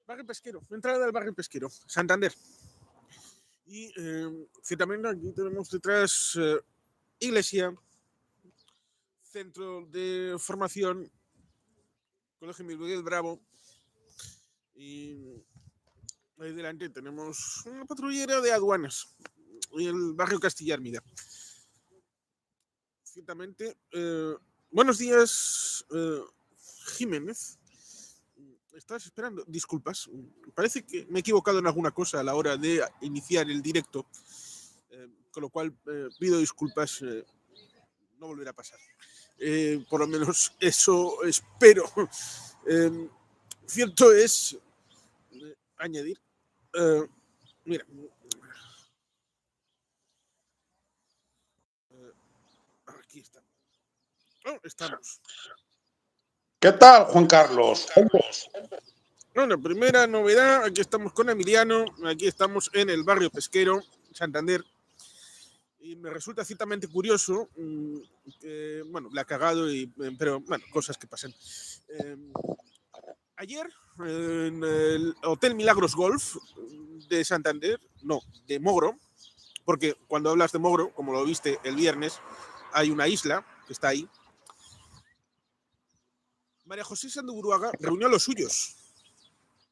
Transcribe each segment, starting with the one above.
Barrio Pesquero, entrada del Barrio Pesquero, Santander. Y ciertamente aquí tenemos detrás iglesia, centro de formación, Colegio Miguel Bravo. Y ahí delante tenemos una patrullera de aduanas y el barrio Castilla Armida. Ciertamente, buenos días, Jiménez. ¿Estás esperando? Disculpas, parece que me he equivocado en alguna cosa a la hora de iniciar el directo, con lo cual pido disculpas, no volverá a pasar. Por lo menos eso espero. Cierto es añadir, mira, aquí está. Oh, estamos. ¿Qué tal, Juan Carlos? Bueno, primera novedad, aquí estamos con Emiliano, aquí estamos en el Barrio Pesquero, Santander, y me resulta ciertamente curioso, bueno, la ha cagado, pero bueno, cosas que pasan. Ayer, en el Hotel Milagros Golf de Santander, no, de Mogro, porque cuando hablas de Mogro, como lo viste el viernes, hay una isla que está ahí. María José Sandoburuaga reunió a los suyos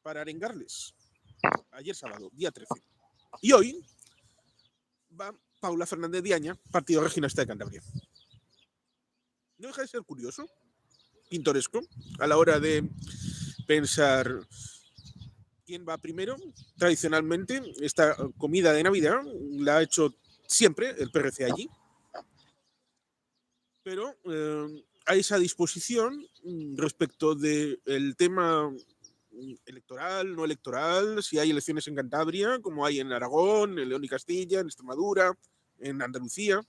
para arengarles. Ayer sábado, día 13. Y hoy va Paula Fernández Viaña, Partido Regionalista de Cantabria. No deja de ser curioso, pintoresco, a la hora de pensar quién va primero. Tradicionalmente, esta comida de Navidad la ha hecho siempre el PRC allí. Pero hay esa disposición respecto del tema electoral, no electoral, si hay elecciones en Cantabria, como hay en Aragón, en León y Castilla, en Extremadura, en Andalucía.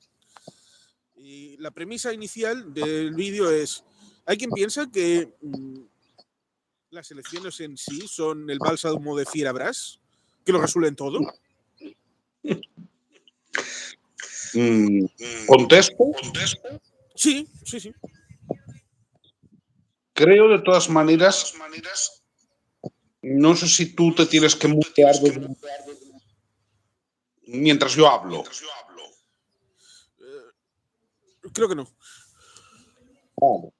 Y la premisa inicial del vídeo es, hay quien piensa que las elecciones en sí son el bálsamo de Fierabras, que lo resuelven todo. ¿Contesto? Sí, sí, sí. Creo de todas maneras, no sé si tú te tienes que mutear mientras yo hablo. Creo que no. Vale.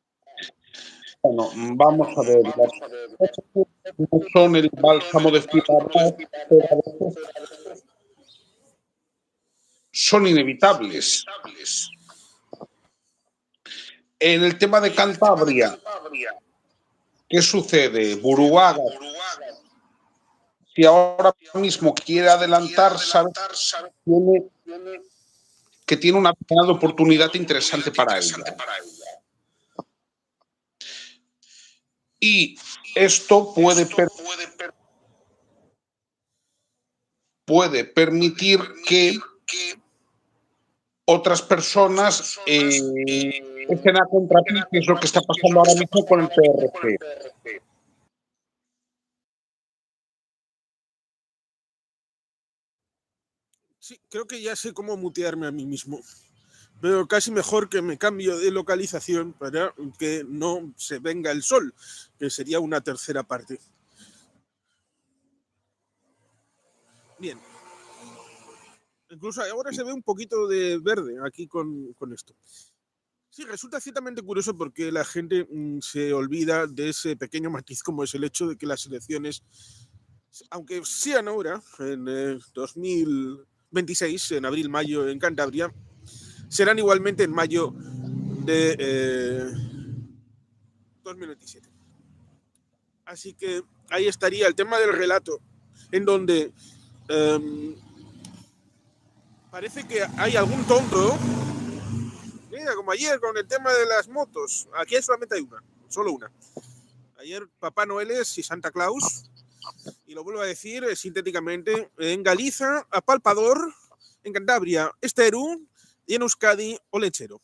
Bueno, vamos a ver. No son el bálsamo de Fierabras, pero a veces son inevitables. En el tema de Cantabria, ¿qué sucede? Buruaga, si ahora mismo quiere adelantar, sabe que tiene una oportunidad interesante para ella. Y esto puede permitir que otras personas estén a contrapié, que es lo que está pasando ahora mismo con el PRC. Sí, creo que ya sé cómo mutearme a mí mismo. Pero casi mejor que me cambio de localización para que no se venga el sol, que sería una tercera parte. Bien. Incluso ahora se ve un poquito de verde aquí con esto. Sí, resulta ciertamente curioso porque la gente se olvida de ese pequeño matiz como es el hecho de que las elecciones, aunque sean ahora, en 2026, en abril-mayo en Cantabria, serán igualmente en mayo de 2027. Así que ahí estaría el tema del relato, en donde parece que hay algún tonto. Mira, como ayer con el tema de las motos. Aquí solamente hay una, solo una. Ayer Papá Noel y Santa Claus, y lo vuelvo a decir sintéticamente, en Galiza, Apalpador, en Cantabria, Esteru, y en Euskadi, Olechero.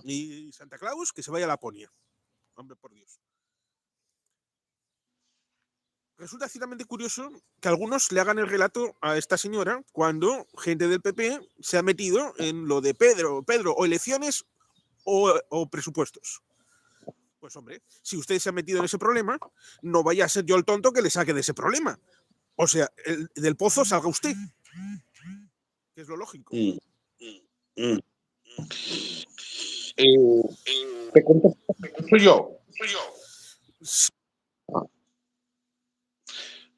Y Santa Claus, que se vaya a Laponia. Hombre, por Dios. Resulta ciertamente curioso que algunos le hagan el relato a esta señora cuando gente del PP se ha metido en lo de Pedro, o elecciones o presupuestos. Pues hombre, si usted se ha metido en ese problema, no vaya a ser yo el tonto que le saque de ese problema. O sea, del pozo salga usted, que es lo lógico. Te contesto yo.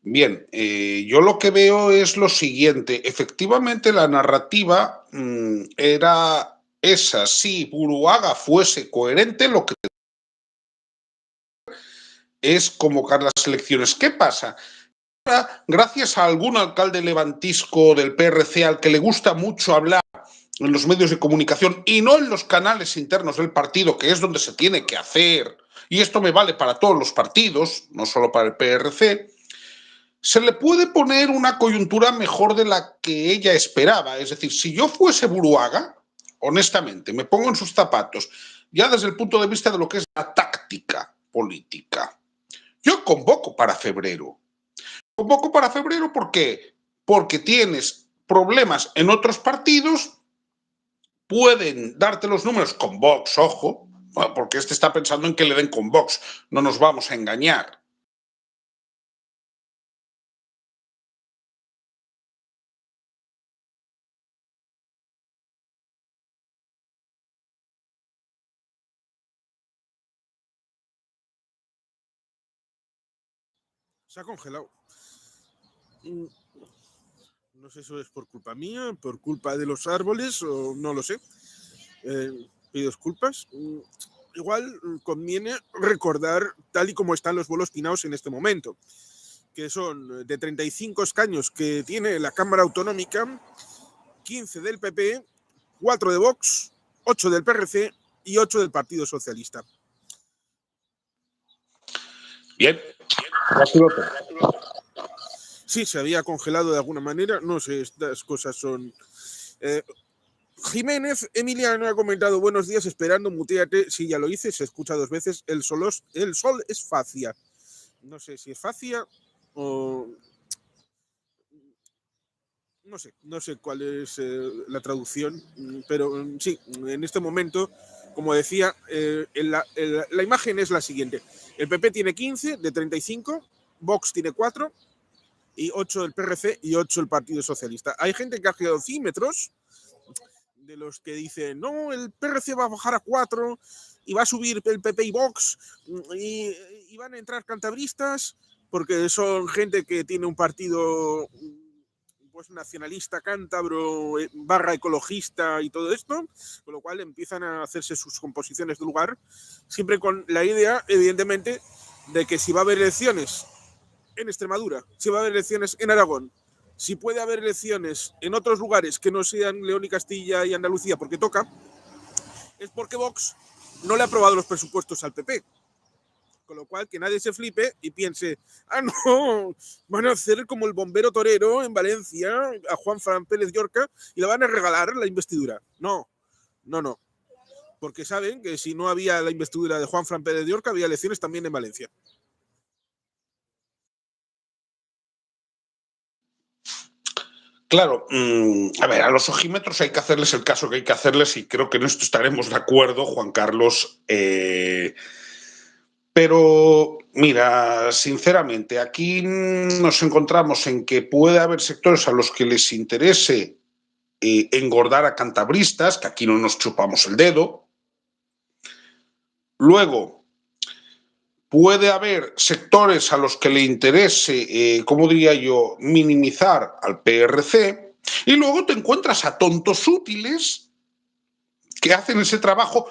Bien, yo lo que veo es lo siguiente. Efectivamente, la narrativa era esa. Si Buruaga fuese coherente, lo que es convocar las elecciones. ¿Qué pasa? Ahora, gracias a algún alcalde levantisco del PRC al que le gusta mucho hablar en los medios de comunicación y no en los canales internos del partido, que es donde se tiene que hacer, y esto me vale para todos los partidos, no solo para el PRC, se le puede poner una coyuntura mejor de la que ella esperaba. Es decir, si yo fuese Buruaga, honestamente, me pongo en sus zapatos, ya desde el punto de vista de lo que es la táctica política, yo convoco para febrero. Convoco para febrero, ¿por qué? Porque tienes problemas en otros partidos, pueden darte los números con Vox, ojo, porque este está pensando en que le den con Vox, no nos vamos a engañar. Se ha congelado. No sé si es por culpa mía, por culpa de los árboles, o no lo sé. Pido disculpas. Igual conviene recordar tal y como están los bolos pinados en este momento, que son de 35 escaños que tiene la Cámara Autonómica, 15 del PP, 4 de Vox, 8 del PRC y 8 del Partido Socialista. Bien. Sí, se había congelado de alguna manera. No sé, estas cosas son... Jiménez Emiliano ha comentado: buenos días, esperando, muteate. Sí, ya lo hice, se escucha 2 veces. El sol es facia. No sé si es facia o... No sé cuál es la traducción, pero sí, en este momento, como decía, la imagen es la siguiente. El PP tiene 15 de 35, Vox tiene 4 y 8 del PRC y 8 el Partido Socialista. Hay gente que ha creado címetros de los que dicen: no, el PRC va a bajar a 4 y va a subir el PP y Vox y van a entrar cantabristas, porque son gente que tiene un partido pues nacionalista cántabro / ecologista y todo esto, con lo cual empiezan a hacerse sus composiciones de lugar, siempre con la idea, evidentemente, de que si va a haber elecciones en Extremadura, si va a haber elecciones en Aragón, si puede haber elecciones en otros lugares que no sean León y Castilla y Andalucía porque toca, es porque Vox no le ha aprobado los presupuestos al PP. Con lo cual, que nadie se flipe y piense: ah, no, van a hacer como el bombero torero en Valencia a Juanfran Pérez Llorca y le van a regalar la investidura. No. Porque saben que si no había la investidura de Juanfran Pérez Llorca, había elecciones también en Valencia. Claro, a ver, a los ojímetros hay que hacerles el caso que hay que hacerles y creo que en esto estaremos de acuerdo, Juan Carlos. Pero, mira, sinceramente, aquí nos encontramos en que puede haber sectores a los que les interese engordar a cantabristas, que aquí no nos chupamos el dedo. Luego, puede haber sectores a los que le interese, ¿cómo diría yo?, minimizar al PRC. Y luego te encuentras a tontos útiles que hacen ese trabajo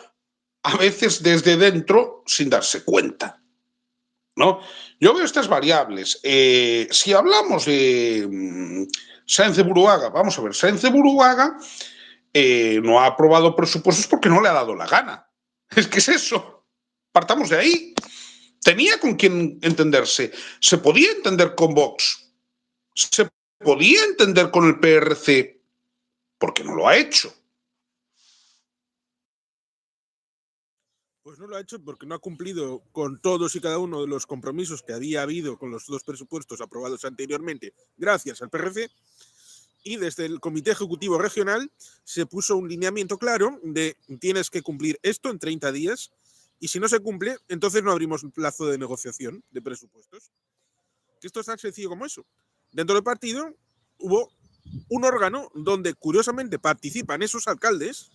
a veces desde dentro sin darse cuenta, ¿no? Yo veo estas variables. Si hablamos de Sáenz de Buruaga, vamos a ver, Sáenz de Buruaga no ha aprobado presupuestos porque no le ha dado la gana. Es que es eso. Partamos de ahí. Tenía con quién entenderse. Se podía entender con Vox. Se podía entender con el PRC. Porque no lo ha hecho. Pues no lo ha hecho porque no ha cumplido con todos y cada uno de los compromisos que había habido con los 2 presupuestos aprobados anteriormente, gracias al PRC. Y desde el Comité Ejecutivo Regional se puso un lineamiento claro de: tienes que cumplir esto en 30 días Y si no se cumple, entonces no abrimos un plazo de negociación de presupuestos. Que esto es tan sencillo como eso. Dentro del partido hubo un órgano donde curiosamente participan esos alcaldes,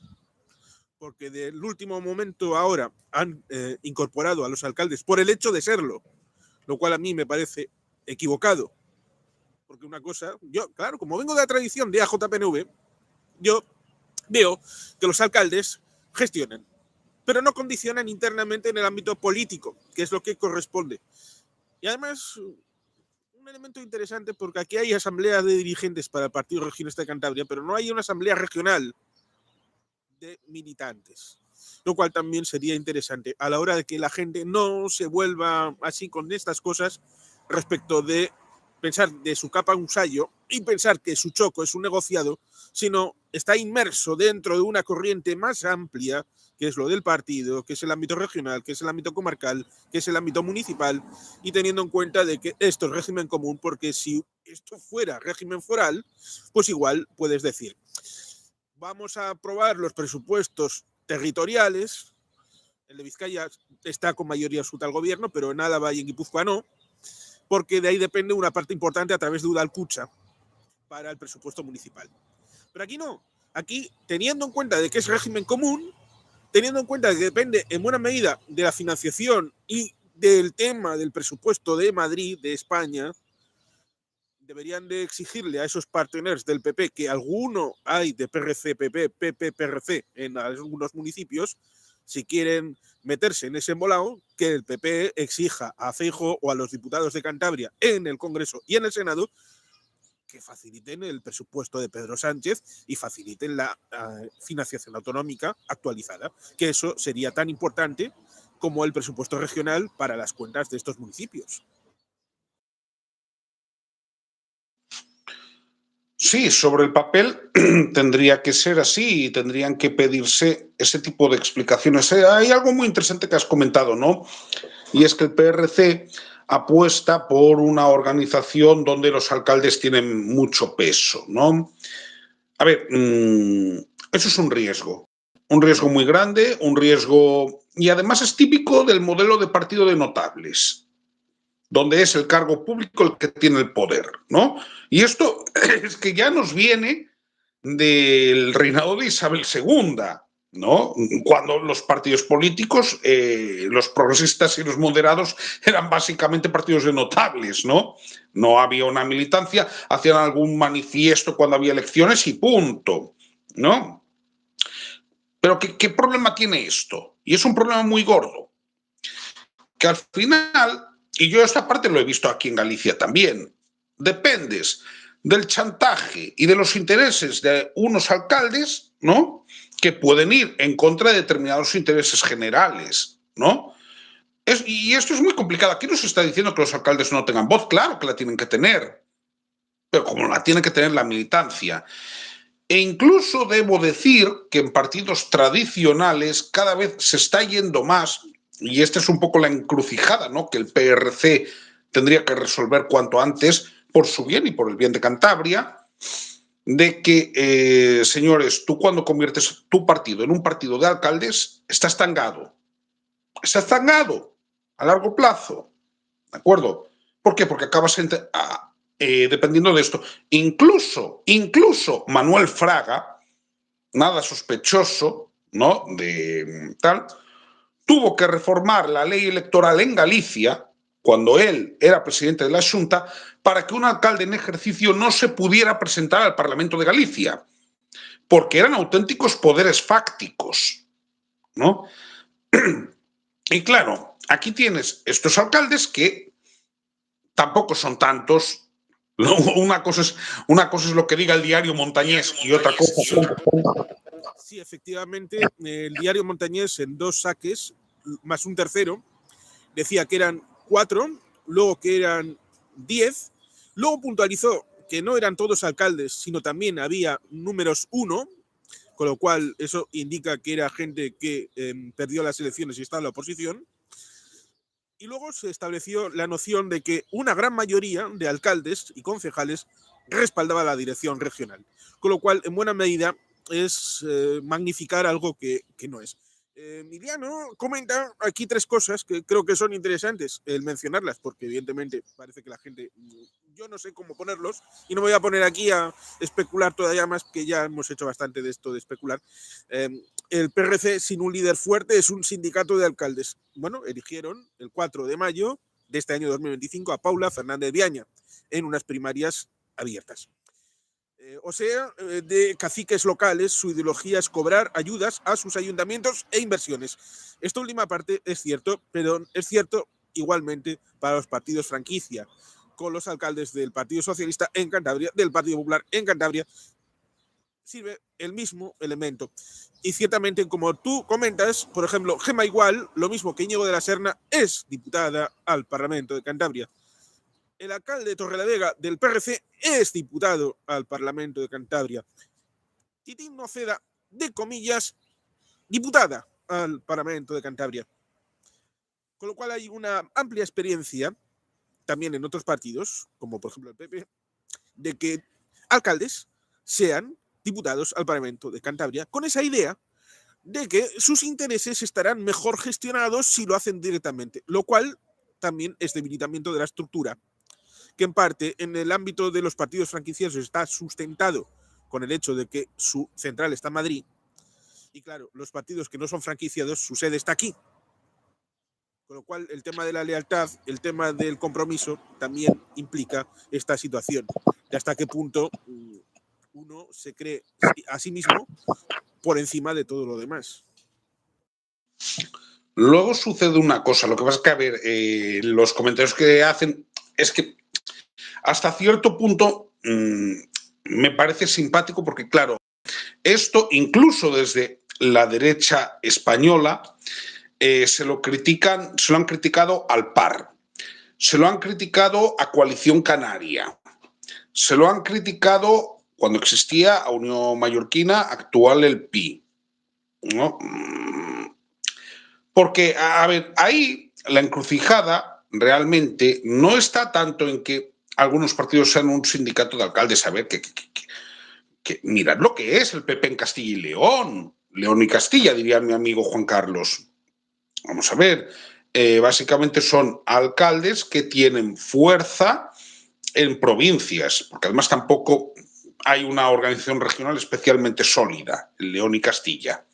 porque del último momento ahora han incorporado a los alcaldes por el hecho de serlo, lo cual a mí me parece equivocado. Porque una cosa, yo, claro, como vengo de la tradición de AJPNV, yo veo que los alcaldes gestionan, pero no condicionan internamente en el ámbito político, que es lo que corresponde. Y además, un elemento interesante, porque aquí hay asambleas de dirigentes para el Partido Regionalista de Cantabria, pero no hay una asamblea regional de militantes, lo cual también sería interesante a la hora de que la gente no se vuelva así con estas cosas respecto de pensar de su capa un sayo y pensar que su choco es un negociado, sino está inmerso dentro de una corriente más amplia, que es lo del partido, que es el ámbito regional, que es el ámbito comarcal, que es el ámbito municipal, y teniendo en cuenta de que esto es régimen común, porque si esto fuera régimen foral, pues igual puedes decir, vamos a aprobar los presupuestos territoriales, el de Vizcaya está con mayoría absoluta al gobierno, pero en Álava y en Guipúzcoa no, porque de ahí depende una parte importante a través de Udalkutxa para el presupuesto municipal. Pero aquí no. Aquí, teniendo en cuenta de que es régimen común, teniendo en cuenta que depende en buena medida de la financiación y del tema del presupuesto de Madrid, de España, deberían de exigirle a esos partners del PP, que alguno hay de PRC, PP, PRC en algunos municipios, si quieren meterse en ese embolado, que el PP exija a Feijóo o a los diputados de Cantabria en el Congreso y en el Senado que faciliten el presupuesto de Pedro Sánchez y faciliten la financiación autonómica actualizada, que eso sería tan importante como el presupuesto regional para las cuentas de estos municipios. Sí, sobre el papel tendría que ser así y tendrían que pedirse ese tipo de explicaciones. Hay algo muy interesante que has comentado, ¿no? Y es que el PRC apuesta por una organización donde los alcaldes tienen mucho peso, ¿no? A ver, eso es un riesgo muy grande, un riesgo, y además es típico del modelo de partido de notables, donde es el cargo público el que tiene el poder, ¿no? Y esto es que ya nos viene del reinado de Isabel II, ¿no? Cuando los partidos políticos, los progresistas y los moderados, eran básicamente partidos de notables, ¿no? No había una militancia, hacían algún manifiesto cuando había elecciones y punto, ¿no? Pero ¿qué problema tiene esto? Y es un problema muy gordo, que al final, y yo esta parte lo he visto aquí en Galicia también, dependes del chantaje y de los intereses de unos alcaldes, ¿no?, que pueden ir en contra de determinados intereses generales, ¿no? Y esto es muy complicado. Aquí no se está diciendo que los alcaldes no tengan voz, claro que la tienen que tener, pero como la tiene que tener la militancia. E incluso debo decir que en partidos tradicionales cada vez se está yendo más, y esta es un poco la encrucijada, ¿no?, que el PRC tendría que resolver cuanto antes por su bien y por el bien de Cantabria, de que, señores, tú cuando conviertes tu partido en un partido de alcaldes, estás tangado a largo plazo, ¿de acuerdo? ¿Por qué? Porque acabas dependiendo de esto. Incluso Manuel Fraga, nada sospechoso, ¿no?, de tal, tuvo que reformar la ley electoral en Galicia, cuando él era presidente de la Xunta, para que un alcalde en ejercicio no se pudiera presentar al Parlamento de Galicia, porque eran auténticos poderes fácticos, ¿no? Y claro, aquí tienes estos alcaldes que tampoco son tantos. Una cosa es lo que diga el diario Montañés y otra cosa. Sí, efectivamente, el diario Montañés en 2 saques, más un tercero, decía que eran 4, luego que eran 10, luego puntualizó que no eran todos alcaldes, sino también había números 1, con lo cual eso indica que era gente que perdió las elecciones y está en la oposición. Y luego se estableció la noción de que una gran mayoría de alcaldes y concejales respaldaba la dirección regional, con lo cual en buena medida es magnificar algo que no es. Emiliano comenta aquí 3 cosas que creo que son interesantes el mencionarlas, porque evidentemente parece que la gente, yo no sé cómo ponerlos y no me voy a poner aquí a especular todavía más, que ya hemos hecho bastante de esto de especular. El PRC sin un líder fuerte es un sindicato de alcaldes. Bueno, eligieron el 4 de mayo de este año 2025 a Paula Fernández Viaña en unas primarias abiertas. O sea, de caciques locales, su ideología es cobrar ayudas a sus ayuntamientos e inversiones. Esta última parte es cierto, pero es cierto igualmente para los partidos franquicia, con los alcaldes del Partido Socialista en Cantabria, del Partido Popular en Cantabria, sirve el mismo elemento. Y ciertamente, como tú comentas, por ejemplo, Gemma Igual, lo mismo que Íñigo de la Serna, es diputada al Parlamento de Cantabria. El alcalde de Torrelavega del PRC es diputado al Parlamento de Cantabria. Titín Noceda, de comillas, diputada al Parlamento de Cantabria. Con lo cual hay una amplia experiencia, también en otros partidos, como por ejemplo el PP, de que alcaldes sean diputados al Parlamento de Cantabria, con esa idea de que sus intereses estarán mejor gestionados si lo hacen directamente, lo cual también es debilitamiento de la estructura, que en parte en el ámbito de los partidos franquiciosos está sustentado con el hecho de que su central está en Madrid. Y claro, los partidos que no son franquiciados, su sede está aquí. Con lo cual, el tema de la lealtad, el tema del compromiso, también implica esta situación. De hasta qué punto uno se cree a sí mismo por encima de todo lo demás. Luego sucede una cosa, lo que pasa es que, a ver, los comentarios que hacen es que hasta cierto punto me parece simpático porque, claro, esto incluso desde la derecha española se lo han criticado al PAR, se lo han criticado a Coalición Canaria, se lo han criticado cuando existía a Unión Mallorquina, actual el PI, ¿no? Porque, a ver, ahí la encrucijada realmente no está tanto en que algunos partidos sean un sindicato de alcaldes. A ver, que mirad lo que es el PP en Castilla y León. León y Castilla, diría mi amigo Juan Carlos. Vamos a ver, básicamente son alcaldes que tienen fuerza en provincias, porque además tampoco hay una organización regional especialmente sólida, en León y Castilla.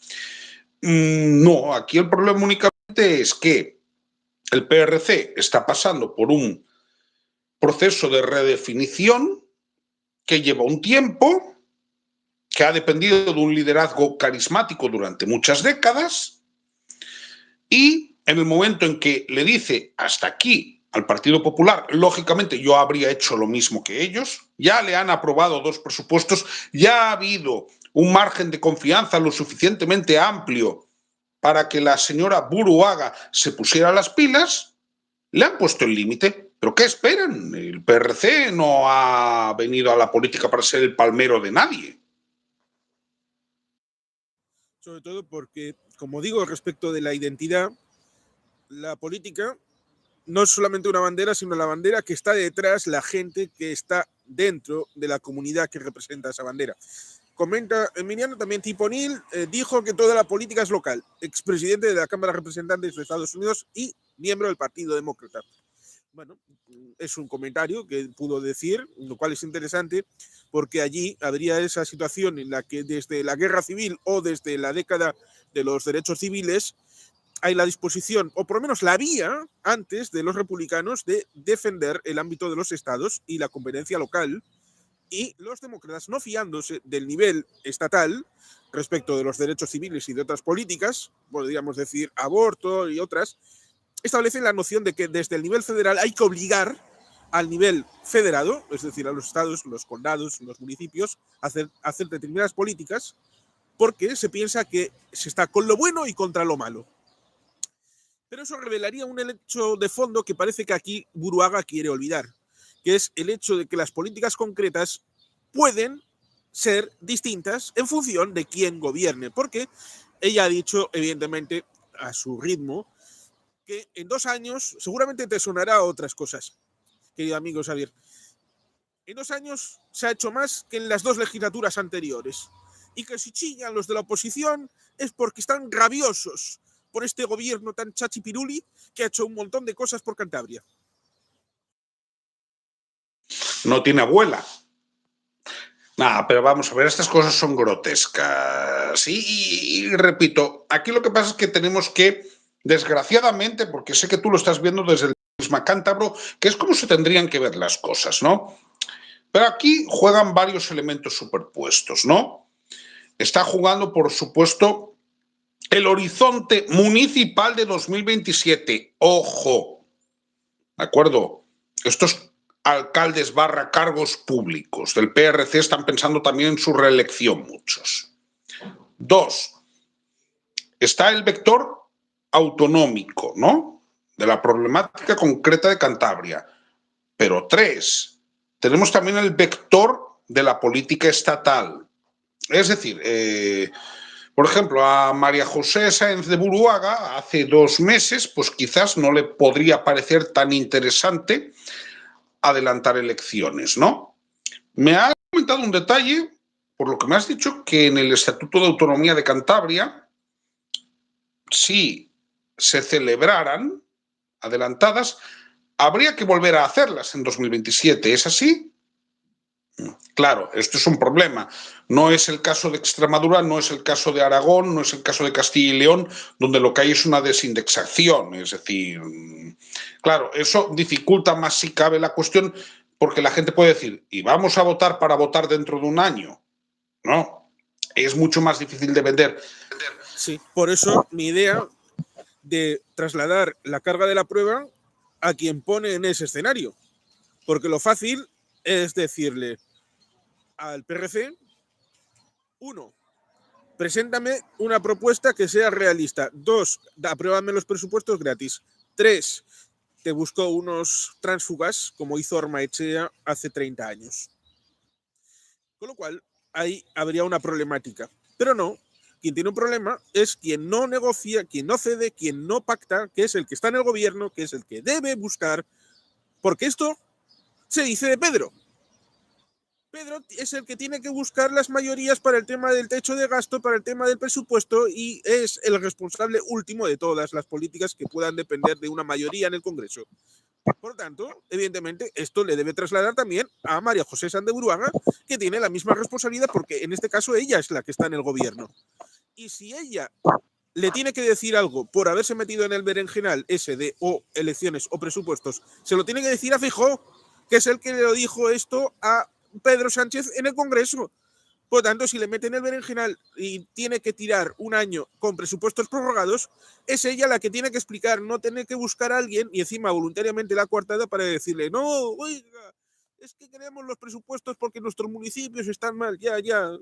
No, aquí el problema únicamente es que el PRC está pasando por un proceso de redefinición que lleva un tiempo, que ha dependido de un liderazgo carismático durante muchas décadas, y en el momento en que le dice hasta aquí al Partido Popular, lógicamente yo habría hecho lo mismo que ellos, ya le han aprobado 2 presupuestos, ya ha habido un margen de confianza lo suficientemente amplio para que la señora Buruaga se pusiera las pilas, le han puesto el límite. ¿Pero qué esperan? El PRC no ha venido a la política para ser el palmero de nadie. Sobre todo porque, como digo, respecto de la identidad, la política no es solamente una bandera, sino la bandera que está detrás, la gente que está dentro de la comunidad que representa esa bandera. Comenta Emiliano, también Tiponil dijo que toda la política es local, expresidente de la Cámara de Representantes de Estados Unidos y miembro del Partido Demócrata. Bueno, es un comentario que pudo decir, lo cual es interesante, porque allí habría esa situación en la que desde la guerra civil o desde la década de los derechos civiles hay la disposición, o por lo menos la había antes de los republicanos, de defender el ámbito de los estados y la competencia local, y los demócratas, no fiándose del nivel estatal respecto de los derechos civiles y de otras políticas, podríamos decir aborto y otras, establecen la noción de que desde el nivel federal hay que obligar al nivel federado, es decir, a los estados, los condados, los municipios, a hacer determinadas políticas, porque se piensa que se está con lo bueno y contra lo malo. Pero eso revelaría un hecho de fondo que parece que aquí Buruaga quiere olvidar, que es el hecho de que las políticas concretas pueden ser distintas en función de quién gobierne, porque ella ha dicho, evidentemente, a su ritmo, que en 2 años seguramente te sonará otras cosas, querido amigo Xavier. En 2 años se ha hecho más que en las 2 legislaturas anteriores. y que si chillan los de la oposición es porque están rabiosos por este gobierno tan chachipiruli que ha hecho un montón de cosas por Cantabria. No tiene abuela. Nada, pero vamos a ver, estas cosas son grotescas. Y repito, aquí lo que pasa es que tenemos que, desgraciadamente, porque sé que tú lo estás viendo desde el prisma cántabro, que es como se tendrían que ver las cosas, ¿no? Pero aquí juegan varios elementos superpuestos, ¿no? Está jugando, por supuesto, el horizonte municipal de 2027. ¡Ojo! ¿De acuerdo? Estos alcaldes / cargos públicos del PRC están pensando también en su reelección muchos. 2. Está el vector autonómico, ¿no? De la problemática concreta de Cantabria. Pero 3. Tenemos también el vector de la política estatal. Es decir, por ejemplo, a María José Sáenz de Buruaga hace 2 meses, pues quizás no le podría parecer tan interesante adelantar elecciones, ¿no? Me ha comentado un detalle, por lo que me has dicho, que en el Estatuto de Autonomía de Cantabria, si se celebraran adelantadas, habría que volver a hacerlas en 2027. ¿Es así? Claro, esto es un problema. No es el caso de Extremadura, no es el caso de Aragón, no es el caso de Castilla y León, donde lo que hay es una desindexación. Es decir, claro, eso dificulta más si cabe la cuestión, porque la gente puede decir, ¿y vamos a votar para votar dentro de un año? No, es mucho más difícil de vender. Sí, por eso mi idea de trasladar la carga de la prueba a quien pone en ese escenario. Porque lo fácil es decirle al PRC, 1, preséntame una propuesta que sea realista. 2, apruébame los presupuestos gratis. 3, te busco unos tránsfugas, como hizo Ormaechea hace 30 años. Con lo cual, ahí habría una problemática. Pero no, quien tiene un problema es quien no negocia, quien no cede, quien no pacta, que es el que está en el gobierno, que es el que debe buscar, porque esto se dice de Pedro. Pedro es el que tiene que buscar las mayorías para el tema del techo de gasto, para el tema del presupuesto, y es el responsable último de todas las políticas que puedan depender de una mayoría en el Congreso. Por lo tanto, evidentemente, esto le debe trasladar también a María José Sáenz de Buruaga, que tiene la misma responsabilidad porque en este caso ella es la que está en el gobierno. Y si ella le tiene que decir algo por haberse metido en el berenjenal ese de o elecciones o presupuestos, se lo tiene que decir a Feijóo, que es el que le dijo esto a Pedro Sánchez en el Congreso. Por lo tanto, si le meten el berenjenal y tiene que tirar un año con presupuestos prorrogados, es ella la que tiene que explicar, no tener que buscar a alguien y encima voluntariamente la coartada para decirle, no, oiga, es que queremos los presupuestos porque nuestros municipios están mal, ya,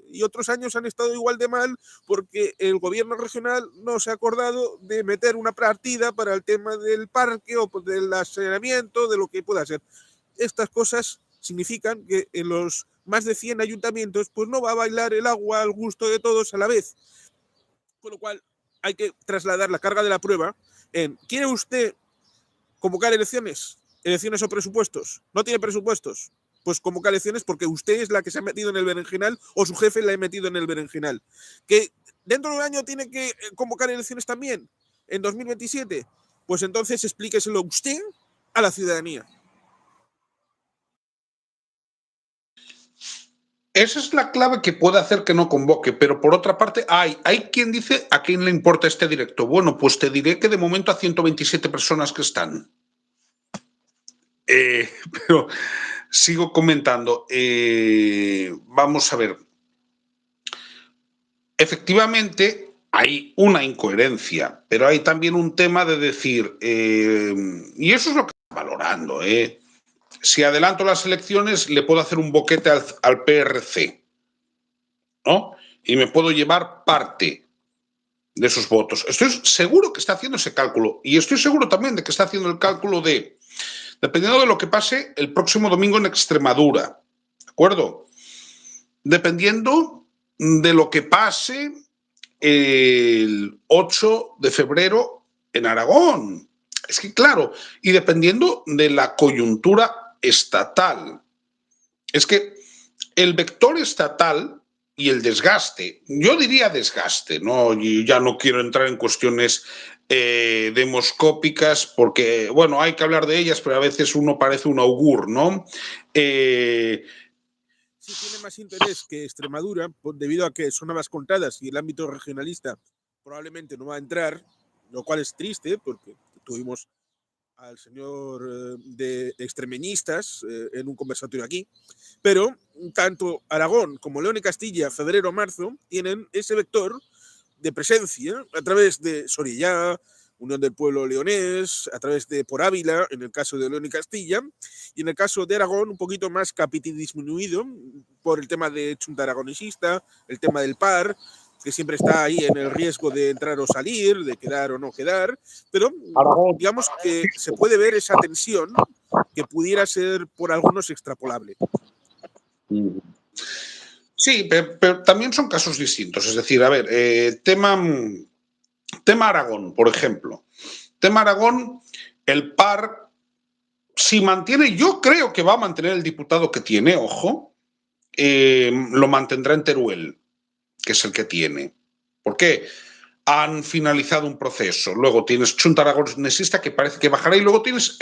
y otros años han estado igual de mal porque el gobierno regional no se ha acordado de meter una partida para el tema del parque o del saneamiento, de lo que pueda ser. Estas cosas significan que en los más de 100 ayuntamientos pues no va a bailar el agua al gusto de todos a la vez. Con lo cual hay que trasladar la carga de la prueba en, ¿quiere usted convocar elecciones? ¿Elecciones o presupuestos? ¿No tiene presupuestos? Pues convoca elecciones porque usted es la que se ha metido en el berenjenal o su jefe la ha metido en el berenjenal. ¿Que dentro de un año tiene que convocar elecciones también? ¿En 2027? Pues entonces explíqueselo usted a la ciudadanía. Esa es la clave que puede hacer que no convoque, pero por otra parte hay quien dice a quién le importa este directo. Bueno, pues te diré que de momento a 127 personas que están. Pero sigo comentando. Vamos a ver. Efectivamente, hay una incoherencia, pero hay también un tema de decir, y eso es lo que estoy valorando, si adelanto las elecciones, le puedo hacer un boquete al PRC, ¿no? Y me puedo llevar parte de esos votos. Estoy seguro que está haciendo ese cálculo. Y estoy seguro también de que está haciendo el cálculo de, dependiendo de lo que pase el próximo domingo en Extremadura, ¿de acuerdo? Dependiendo de lo que pase el 8 de febrero en Aragón. Es que, claro, y dependiendo de la coyuntura estatal. Es que el vector estatal y el desgaste. Yo diría desgaste, ¿no? Y ya no quiero entrar en cuestiones demoscópicas porque, bueno, hay que hablar de ellas, pero a veces uno parece un augur, ¿no? Sí, tiene más interés que Extremadura, debido a que son habas contadas y el ámbito regionalista probablemente no va a entrar, lo cual es triste porque tuvimos al señor de extremeñistas en un conversatorio aquí, pero tanto Aragón como León y Castilla, febrero-marzo, tienen ese vector de presencia a través de Sorillá, Unión del Pueblo Leonés, a través de Por Ávila, en el caso de León y Castilla, y en el caso de Aragón un poquito más disminuido por el tema de Chunta Aragonesista, el tema del par, que siempre está ahí en el riesgo de entrar o salir, de quedar o no quedar, pero digamos que se puede ver esa tensión que pudiera ser por algunos extrapolable. Sí, pero también son casos distintos. Es decir, a ver, tema Aragón, por ejemplo. Tema Aragón, el par, si mantiene, yo creo que va a mantener el diputado que tiene, ojo, lo mantendrá en Teruel, que es el que tiene. ¿Por qué? Han finalizado un proceso. Luego tienes Chunta Aragonesista, que parece que bajará, y luego tienes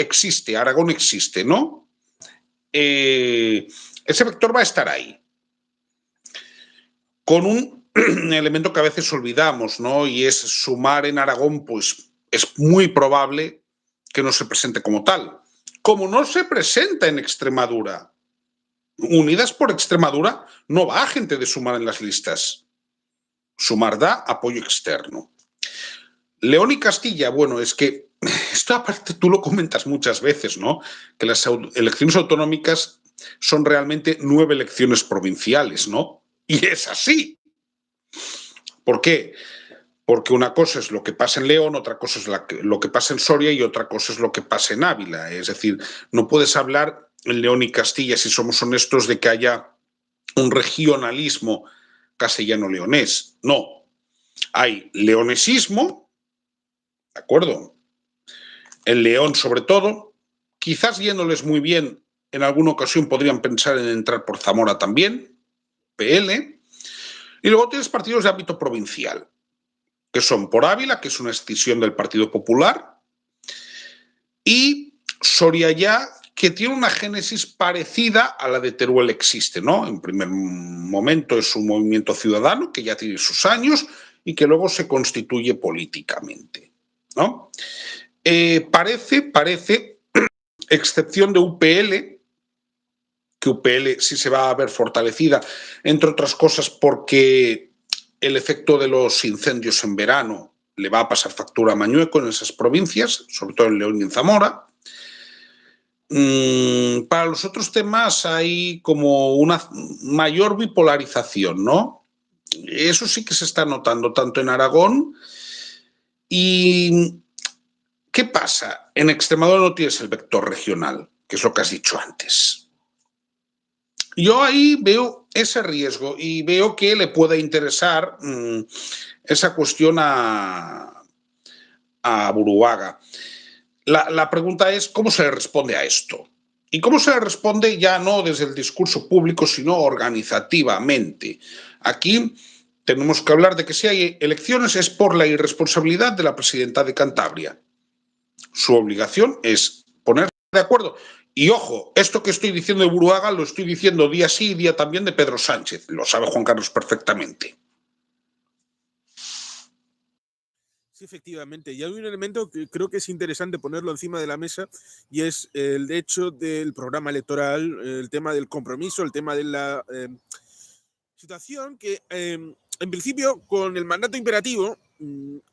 Aragón existe, ¿no? Ese vector va a estar ahí. Con un elemento que a veces olvidamos, ¿no? Y es Sumar en Aragón, pues es muy probable que no se presente como tal. Como no se presenta en Extremadura, Unidas por Extremadura no va gente de Sumar en las listas. Sumar da apoyo externo. León y Castilla, bueno, es que esto aparte tú lo comentas muchas veces, ¿no? Que las elecciones autonómicas son realmente 9 elecciones provinciales, ¿no? Y es así. ¿Por qué? Porque una cosa es lo que pasa en León, otra cosa es lo que pasa en Soria y otra cosa es lo que pasa en Ávila. Es decir, no puedes hablar en León y Castilla, si somos honestos, de que haya un regionalismo castellano-leonés. No. Hay leonesismo, ¿de acuerdo? En León, sobre todo, quizás yéndoles muy bien, en alguna ocasión podrían pensar en entrar por Zamora también, PL. Y luego tienes partidos de ámbito provincial, que son Por Ávila, que es una escisión del Partido Popular, y Soria, que tiene una génesis parecida a la de Teruel existe, ¿no? En primer momento es un movimiento ciudadano que ya tiene sus años y que luego se constituye políticamente, ¿no? Parece, excepción de UPL, que UPL sí se va a ver fortalecida, entre otras cosas porque el efecto de los incendios en verano le va a pasar factura a Mañueco en esas provincias, sobre todo en León y en Zamora. Para los otros temas hay como una mayor bipolarización, ¿no? Eso sí que se está notando tanto en Aragón. ¿Y qué pasa? En Extremadura no tienes el vector regional, que es lo que has dicho antes. Yo ahí veo ese riesgo y veo que le pueda interesar esa cuestión a Buruaga. La pregunta es cómo se le responde a esto. Y cómo se le responde ya no desde el discurso público, sino organizativamente. Aquí tenemos que hablar de que si hay elecciones es por la irresponsabilidad de la presidenta de Cantabria. Su obligación es ponerse de acuerdo. Y ojo, esto que estoy diciendo de Buruaga lo estoy diciendo día sí y día también de Pedro Sánchez. Lo sabe Juan Carlos perfectamente. Sí, efectivamente. Y hay un elemento que creo que es interesante ponerlo encima de la mesa y es el hecho del programa electoral, el tema del compromiso, el tema de la situación que en principio con el mandato imperativo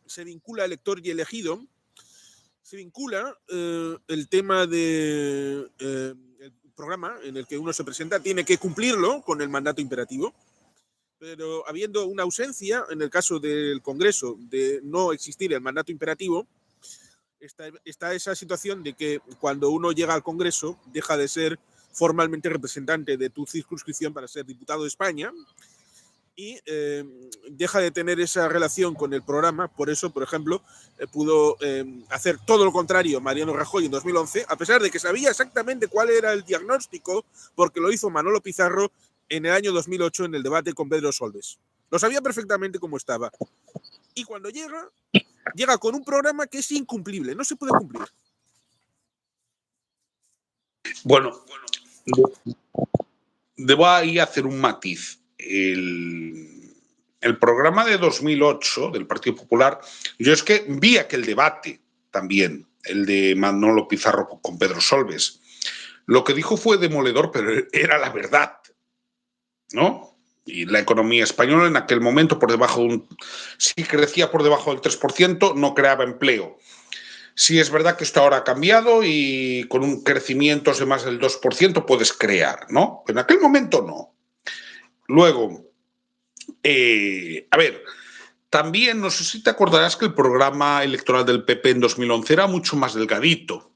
se vincula elector y elegido, se vincula el tema del programa en el que uno se presenta, tiene que cumplirlo con el mandato imperativo. Pero habiendo una ausencia, en el caso del Congreso, de no existir el mandato imperativo, está esa situación de que cuando uno llega al Congreso deja de ser formalmente representante de tu circunscripción para ser diputado de España y deja de tener esa relación con el programa. Por eso, por ejemplo, pudo hacer todo lo contrario Mariano Rajoy en 2011, a pesar de que sabía exactamente cuál era el diagnóstico, porque lo hizo Manolo Pizarro en el año 2008 en el debate con Pedro Solbes. Lo sabía perfectamente cómo estaba. Y cuando llega con un programa que es incumplible, no se puede cumplir. Bueno, debo ahí hacer un matiz. El programa de 2008 del Partido Popular, yo es que vi aquel debate también, el de Manolo Pizarro con Pedro Solbes. Lo que dijo fue demoledor, pero era la verdad, ¿no? Y la economía española en aquel momento, si crecía por debajo del 3%, no creaba empleo. Sí es verdad que esto ahora ha cambiado y con un crecimiento de más del 2% puedes crear, ¿no? Pero en aquel momento no. Luego, a ver, también no sé si te acordarás que el programa electoral del PP en 2011 era mucho más delgadito.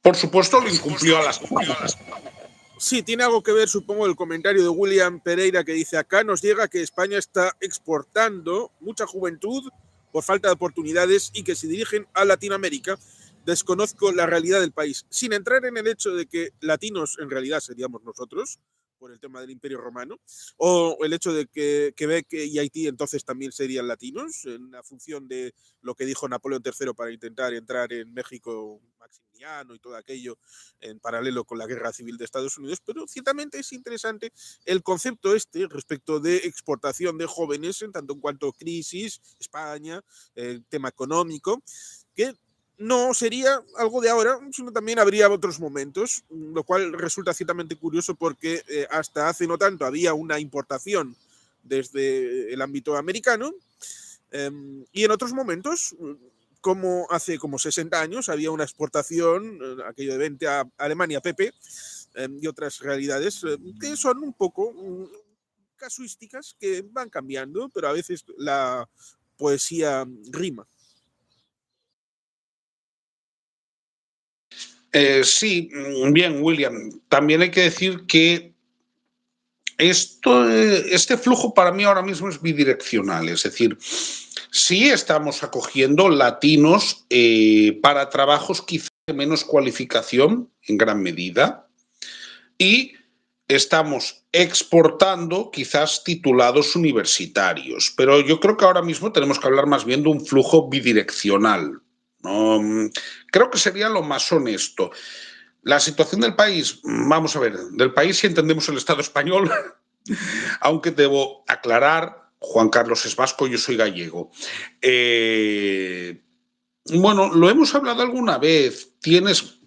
Por supuesto, lo incumplió a las... Sí, tiene algo que ver, supongo, el comentario de William Pereira que dice: acá nos llega que España está exportando mucha juventud por falta de oportunidades y que se dirigen a Latinoamérica. Desconozco la realidad del país, sin entrar en el hecho de que latinos en realidad seríamos nosotros, por el tema del Imperio Romano, o el hecho de que Quebec y Haití entonces también serían latinos, en la función de lo que dijo Napoleón III para intentar entrar en México, Maximiliano y todo aquello, en paralelo con la Guerra Civil de Estados Unidos. Pero ciertamente es interesante el concepto respecto de exportación de jóvenes en tanto en cuanto crisis, España, el tema económico, que no sería algo de ahora, sino también habría otros momentos, lo cual resulta ciertamente curioso porque hasta hace no tanto había una importación desde el ámbito americano, y en otros momentos, como hace como 60 años, había una exportación, aquello de vente a Alemania, Pepe, y otras realidades que son un poco casuísticas, que van cambiando, pero a veces la poesía rima. Sí, bien, William. También hay que decir que este flujo para mí ahora mismo es bidireccional, es decir, sí estamos acogiendo latinos para trabajos quizá de menos cualificación en gran medida y estamos exportando quizás titulados universitarios, pero yo creo que ahora mismo tenemos que hablar más bien de un flujo bidireccional. Creo que sería lo más honesto. La situación del país, vamos a ver, del país si entendemos el Estado español, aunque debo aclarar, Juan Carlos es vasco, yo soy gallego. Bueno, lo hemos hablado alguna vez, tienes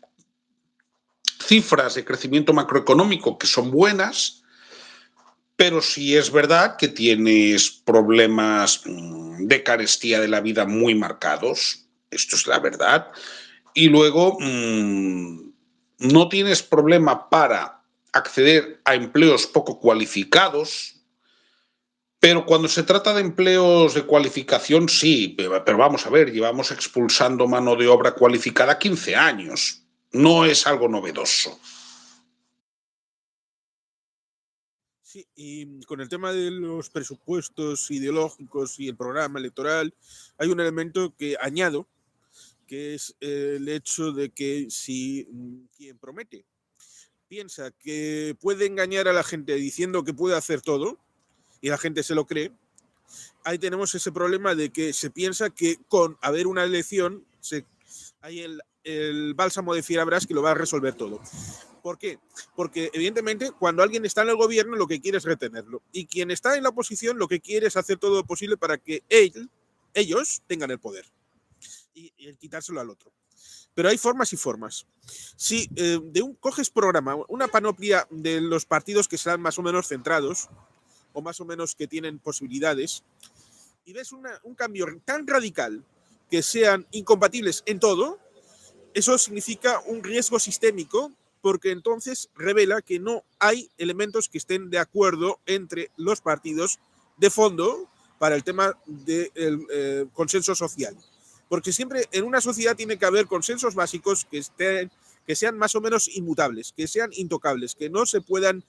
cifras de crecimiento macroeconómico que son buenas, pero sí es verdad que tienes problemas de carestía de la vida muy marcados, esto es la verdad, y luego no tienes problema para acceder a empleos poco cualificados, pero cuando se trata de empleos de cualificación, sí, pero vamos a ver, llevamos expulsando mano de obra cualificada 15 años, no es algo novedoso. Sí, y con el tema de los presupuestos ideológicos y el programa electoral, hay un elemento que añado, que es el hecho de que si quien promete piensa que puede engañar a la gente diciendo que puede hacer todo, y la gente se lo cree, ahí tenemos ese problema de que se piensa que con haber una elección hay el bálsamo de Fierabras que lo va a resolver todo. ¿Por qué? Porque evidentemente cuando alguien está en el gobierno lo que quiere es retenerlo, y quien está en la oposición lo que quiere es hacer todo lo posible para que ellos tengan el poder y quitárselo al otro. Pero hay formas y formas. Si coges programa, una panoplia de los partidos que sean más o menos centrados o más o menos que tienen posibilidades, y ves un cambio tan radical que sean incompatibles en todo, eso significa un riesgo sistémico, porque entonces revela que no hay elementos que estén de acuerdo entre los partidos de fondo para el tema del consenso social. Porque siempre en una sociedad tiene que haber consensos básicos que sean más o menos inmutables, que sean intocables, que no se puedan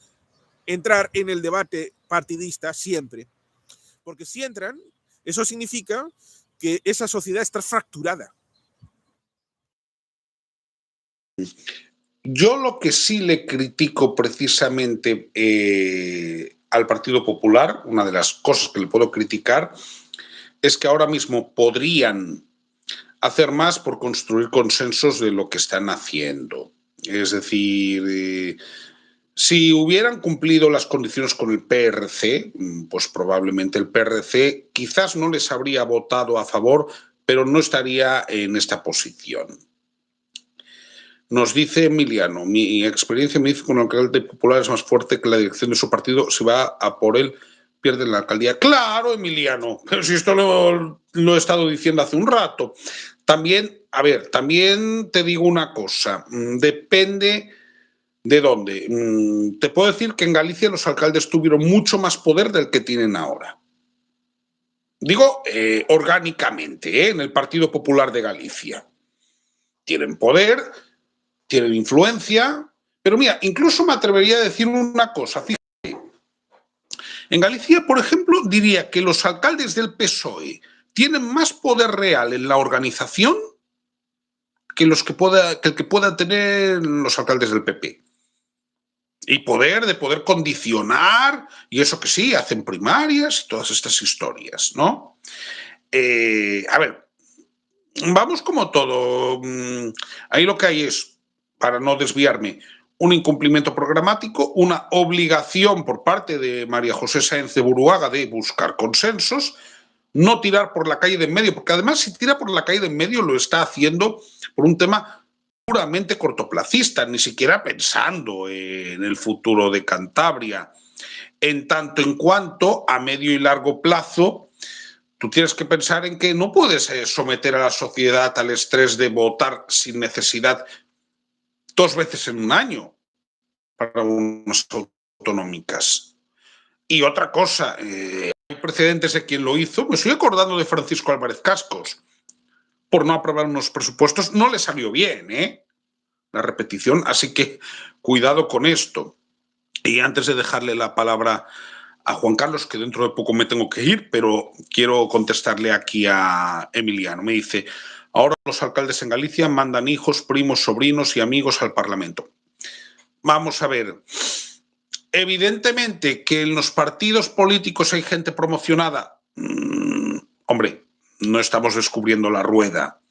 entrar en el debate partidista siempre. Porque si entran, eso significa que esa sociedad está fracturada. Yo lo que sí le critico precisamente al Partido Popular, una de las cosas que le puedo criticar, es que ahora mismo podrían hacer más por construir consensos de lo que están haciendo. Es decir, si hubieran cumplido las condiciones con el PRC, pues probablemente el PRC quizás no les habría votado a favor, pero no estaría en esta posición. Nos dice Emiliano, mi experiencia me dice que un alcalde popular es más fuerte que la dirección de su partido, si va a por él, pierden la alcaldía. Claro, Emiliano, pero si esto lo he estado diciendo hace un rato. También, a ver, también te digo una cosa, depende de dónde. Te puedo decir que en Galicia los alcaldes tuvieron mucho más poder del que tienen ahora. Digo orgánicamente, en el Partido Popular de Galicia. Tienen poder, tienen influencia, pero mira, incluso me atrevería a decir una cosa, fíjate, en Galicia, por ejemplo, diría que los alcaldes del PSOE tienen más poder real en la organización que el que puedan tener los alcaldes del PP. Y de poder condicionar, y eso que sí, hacen primarias y todas estas historias, ¿no? A ver, vamos como todo. Ahí lo que hay es, para no desviarme, un incumplimiento programático, una obligación por parte de María José Sáenz de Buruaga de buscar consensos, no tirar por la calle de en medio, porque además si tira por la calle de en medio lo está haciendo por un tema puramente cortoplacista, ni siquiera pensando en el futuro de Cantabria. En tanto en cuanto a medio y largo plazo, tú tienes que pensar en que no puedes someter a la sociedad al estrés de votar sin necesidad 2 veces en un año para unas autonómicas. Y otra cosa, hay precedentes de quien lo hizo. Me estoy acordando de Francisco Álvarez Cascos. Por no aprobar unos presupuestos, no le salió bien, la repetición. Así que cuidado con esto. Y antes de dejarle la palabra a Juan Carlos, que dentro de poco me tengo que ir, pero quiero contestarle aquí a Emiliano. Me dice, ahora los alcaldes en Galicia mandan hijos, primos, sobrinos y amigos al Parlamento. Vamos a ver. Evidentemente que en los partidos políticos hay gente promocionada. Hombre, no estamos descubriendo la rueda.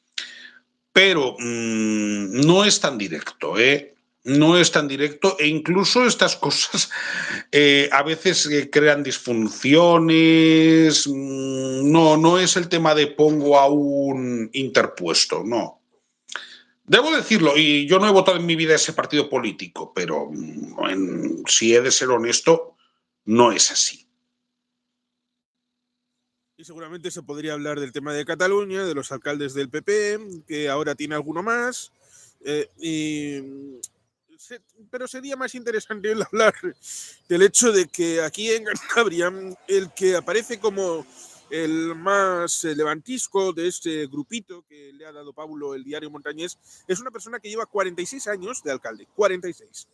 Pero no es tan directo, no es tan directo, e incluso estas cosas a veces crean disfunciones. No es el tema de pongo a un interpuesto, no. Debo decirlo, y yo no he votado en mi vida ese partido político, pero si he de ser honesto, no es así. Y seguramente se podría hablar del tema de Cataluña, de los alcaldes del PP, que ahora tiene alguno más, pero sería más interesante el hablar del hecho de que aquí en Cantabria el que aparece como el más levantisco de este grupito que le ha dado Pablo el diario Montañés es una persona que lleva 46 años de alcalde, 46.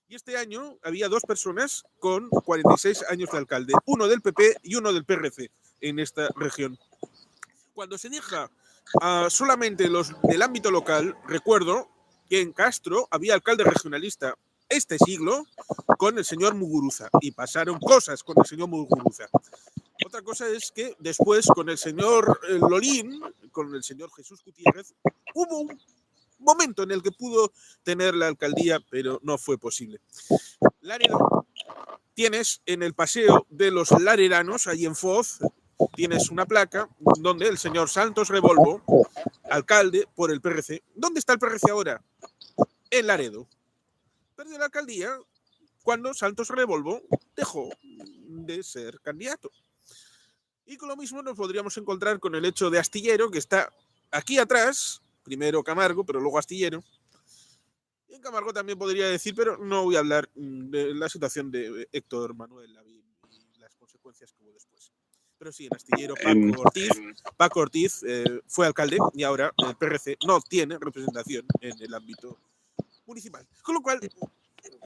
Y este año había 2 personas con 46 años de alcalde, uno del PP y uno del PRC en esta región. Cuando se deja solamente los del ámbito local, recuerdo que en Castro había alcalde regionalista este siglo con el señor Muguruza y pasaron cosas con el señor Muguruza. Otra cosa es que después con el señor Lolín, con el señor Jesús Gutiérrez, hubo un momento en el que pudo tener la alcaldía, pero no fue posible. Laredo, tienes en el paseo de los Lareranos, ahí en Foz, tienes una placa donde el señor Santos Revolvo, alcalde por el PRC. ¿Dónde está el PRC ahora? En Laredo. Perdió la alcaldía cuando Santos Revolvo dejó de ser candidato. Y con lo mismo nos podríamos encontrar con el hecho de Astillero, que está aquí atrás, primero Camargo, pero luego Astillero. Y en Camargo también podría decir, pero no voy a hablar de la situación de Héctor Manuel Lavín y las consecuencias que hubo después. Pero sí, en Astillero, Paco Ortiz fue alcalde y ahora el PRC no tiene representación en el ámbito municipal. Con lo cual,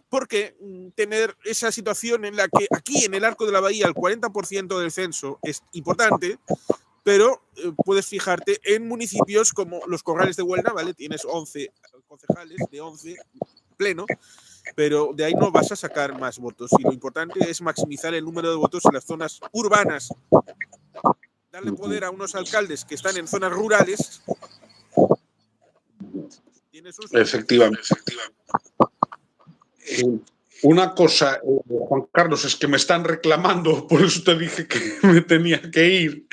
¿por qué tener esa situación en la que aquí en el Arco de la Bahía el 40% del censo es importante, pero puedes fijarte en municipios como los Corrales de Huelna, ¿vale? Tienes 11 concejales, de 11, pleno, pero de ahí no vas a sacar más votos. Y lo importante es maximizar el número de votos en las zonas urbanas. Darle poder a unos alcaldes que están en zonas rurales. Tiene sus... Efectivamente. Una cosa, Juan Carlos, es que me están reclamando, por eso te dije que me tenía que ir.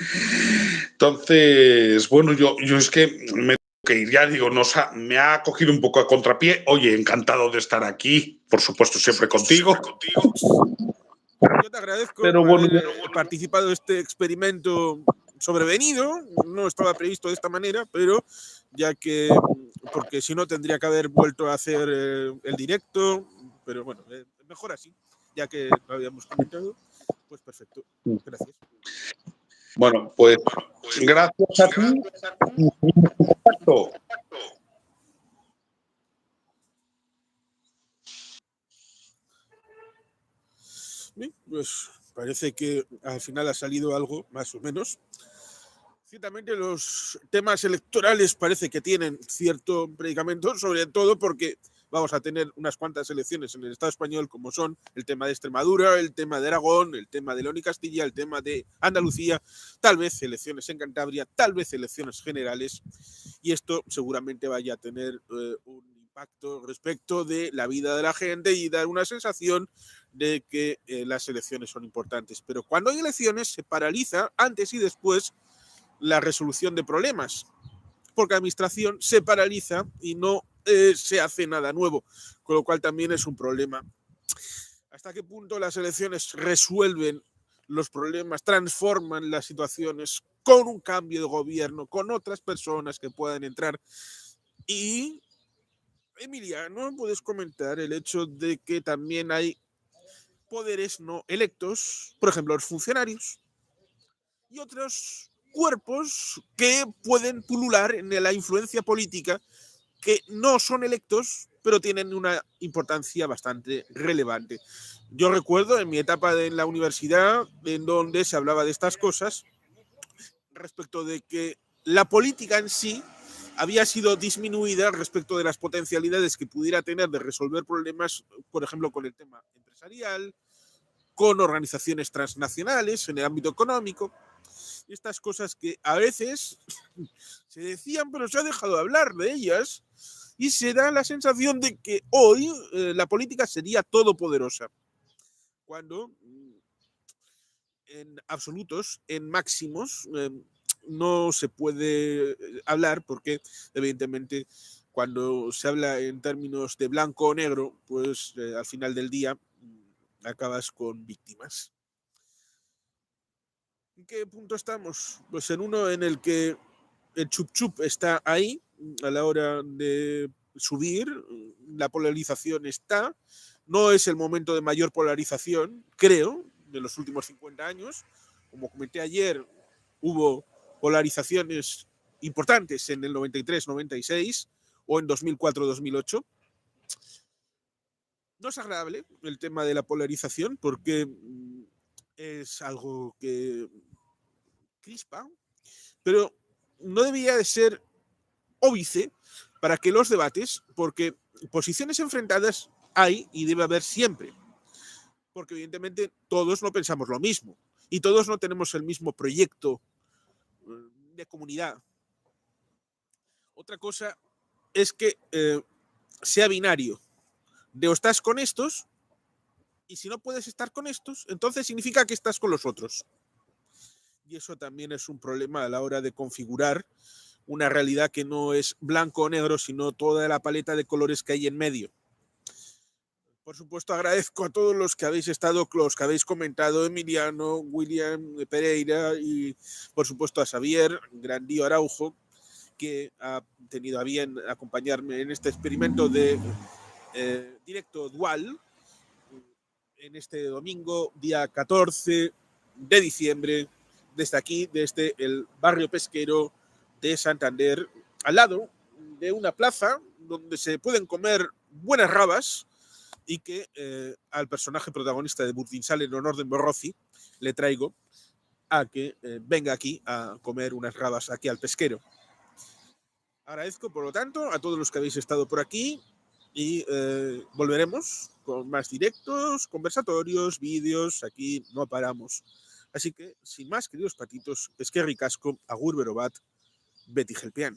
Entonces, bueno, yo es que me tengo que ir, ya digo, me ha cogido un poco a contrapié. Oye, encantado de estar aquí, por supuesto, siempre contigo. Yo te agradezco Pero por bueno, haber participado en este experimento sobrevenido. No estaba previsto de esta manera, pero ya que, porque si no tendría que haber vuelto a hacer el directo, pero bueno, mejor así, ya que lo habíamos comentado, pues perfecto. Gracias. Bueno, pues gracias a ti. Bien, pues parece que al final ha salido algo, más o menos. Ciertamente los temas electorales parece que tienen cierto predicamento, sobre todo porque vamos a tener unas cuantas elecciones en el Estado español, como son el tema de Extremadura, el tema de Aragón, el tema de León y Castilla, el tema de Andalucía, tal vez elecciones en Cantabria, tal vez elecciones generales, y esto seguramente vaya a tener un impacto respecto de la vida de la gente y dar una sensación de que las elecciones son importantes. Pero cuando hay elecciones se paraliza antes y después la resolución de problemas, porque la administración se paraliza y no se hace nada nuevo, con lo cual también es un problema. ¿Hasta qué punto las elecciones resuelven los problemas, transforman las situaciones con un cambio de gobierno, con otras personas que puedan entrar? Y, Emiliano, puedes comentar el hecho de que también hay poderes no electos, por ejemplo, los funcionarios, y otros cuerpos que pueden pulular en la influencia política, que no son electos, pero tienen una importancia bastante relevante. Yo recuerdo en mi etapa en la universidad, en donde se hablaba de estas cosas, respecto de que la política en sí había sido disminuida respecto de las potencialidades que pudiera tener de resolver problemas, por ejemplo, con el tema empresarial, con organizaciones transnacionales en el ámbito económico. Estas cosas que a veces se decían, pero se ha dejado de hablar de ellas, y se da la sensación de que hoy la política sería todopoderosa, cuando en absolutos, en máximos, no se puede hablar, porque evidentemente cuando se habla en términos de blanco o negro, pues al final del día acabas con víctimas. ¿En qué punto estamos? Pues en uno en el que el chup-chup está ahí a la hora de subir, la polarización está, no es el momento de mayor polarización, creo, de los últimos 50 años. Como comenté ayer, hubo polarizaciones importantes en el 93-96 o en 2004-2008. No es agradable el tema de la polarización porque es algo que crispa, pero no debería de ser óbice para que los debates, porque posiciones enfrentadas hay y debe haber siempre, porque evidentemente todos no pensamos lo mismo y todos no tenemos el mismo proyecto de comunidad. Otra cosa es que sea binario, de o estás con estos, y si no puedes estar con estos, entonces significa que estás con los otros. Y eso también es un problema a la hora de configurar una realidad que no es blanco o negro, sino toda la paleta de colores que hay en medio. Por supuesto, agradezco a todos los que habéis estado, los que habéis comentado, Emiliano, William Pereira y, por supuesto, a Xavier Grandío Araujo, que ha tenido a bien acompañarme en este experimento de directo dual en este domingo, día 14 de diciembre, desde aquí, desde el barrio pesquero de Santander, al lado de una plaza donde se pueden comer buenas rabas y que al personaje protagonista de Burdinsal, en honor de Borrozzi, le traigo a que venga aquí a comer unas rabas aquí al pesquero. Agradezco, por lo tanto, a todos los que habéis estado por aquí y volveremos con más directos, conversatorios, vídeos. Aquí no paramos. Así que, sin más, queridos patitos, eskerrik asko, agur berobat, beti gelpean.